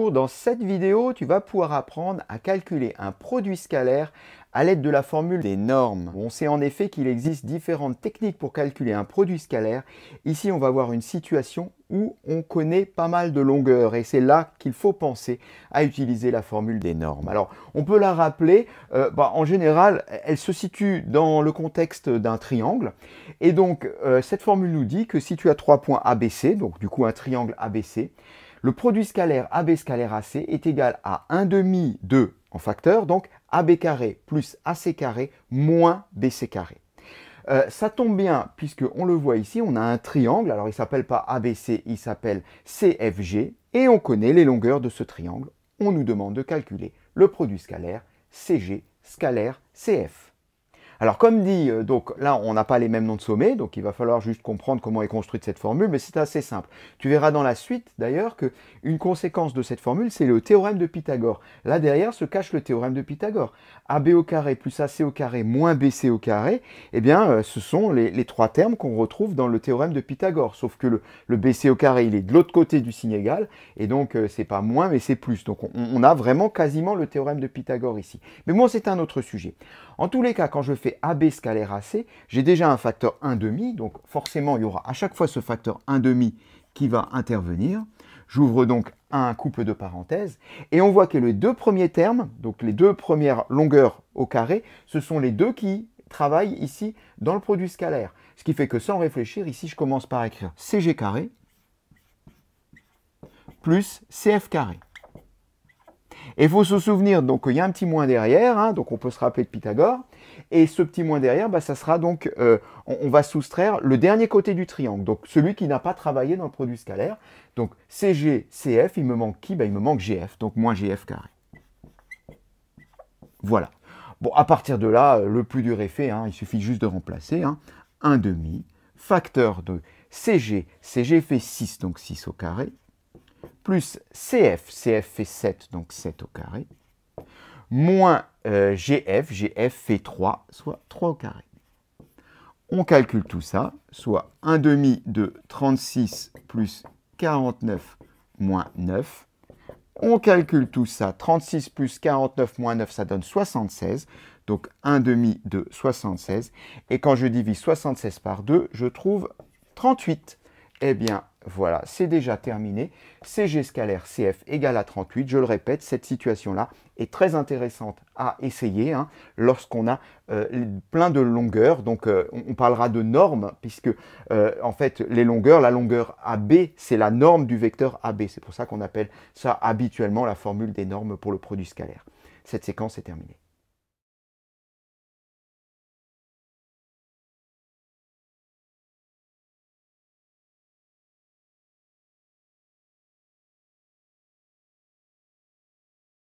Bonjour, dans cette vidéo, tu vas pouvoir apprendre à calculer un produit scalaire à l'aide de la formule des normes. On sait en effet qu'il existe différentes techniques pour calculer un produit scalaire. Ici, on va voir une situation où on connaît pas mal de longueurs et c'est là qu'il faut penser à utiliser la formule des normes. Alors, on peut la rappeler, en général, elle se situe dans le contexte d'un triangle et donc cette formule nous dit que si tu as 3 points ABC, donc du coup un triangle ABC, le produit scalaire AB scalaire AC est égal à 1 demi de, en facteur, donc AB carré plus AC carré moins BC carré. Ça tombe bien puisqu'on le voit ici, on a un triangle, alors il ne s'appelle pas ABC, il s'appelle CFG, et on connaît les longueurs de ce triangle. On nous demande de calculer le produit scalaire CG scalaire CF. Alors comme dit, donc là on n'a pas les mêmes noms de sommets, donc il va falloir juste comprendre comment est construite cette formule, mais c'est assez simple. Tu verras dans la suite d'ailleurs qu'une conséquence de cette formule, c'est le théorème de Pythagore. Là derrière se cache le théorème de Pythagore. AB au carré plus AC au carré moins BC au carré, eh bien ce sont les trois termes qu'on retrouve dans le théorème de Pythagore, sauf que le BC au carré il est de l'autre côté du signe égal, et donc c'est pas moins mais c'est plus. Donc on a vraiment quasiment le théorème de Pythagore ici. Mais bon, c'est un autre sujet. En tous les cas, quand je fais AB scalaire AC, j'ai déjà un facteur 1,5, donc forcément il y aura à chaque fois ce facteur 1,5 qui va intervenir. J'ouvre donc un couple de parenthèses, et on voit que les deux premiers termes, donc les deux premières longueurs au carré, ce sont les deux qui travaillent ici dans le produit scalaire. Ce qui fait que sans réfléchir, ici je commence par écrire CG carré plus CF carré. Et il faut se souvenir donc qu'il y a un petit moins derrière, hein, donc on peut se rappeler de Pythagore. Et ce petit moins derrière, ça sera donc, on va soustraire le dernier côté du triangle, donc celui qui n'a pas travaillé dans le produit scalaire. Donc CG, CF, il me manque qui? Il me manque GF, donc moins GF carré. Voilà. Bon, à partir de là, le plus dur est fait, hein, il suffit juste de remplacer. 1,5, facteur de CG, CG fait 6, donc 6 au carré, plus CF, CF fait 7, donc 7 au carré, moins GF, GF fait 3, soit 3 au carré. On calcule tout ça, soit 1,5 de 36 plus 49 moins 9. On calcule tout ça, 36 plus 49 moins 9, ça donne 76. Donc 1,5 de 76. Et quand je divise 76 par 2, je trouve 38. Eh bien, voilà, c'est déjà terminé. CG scalaire CF égale à 38. Je le répète, cette situation-là est très intéressante à essayer lorsqu'on a plein de longueurs. Donc, on parlera de normes, puisque en fait, les longueurs, la longueur AB, c'est la norme du vecteur AB. C'est pour ça qu'on appelle ça habituellement la formule des normes pour le produit scalaire. Cette séquence est terminée.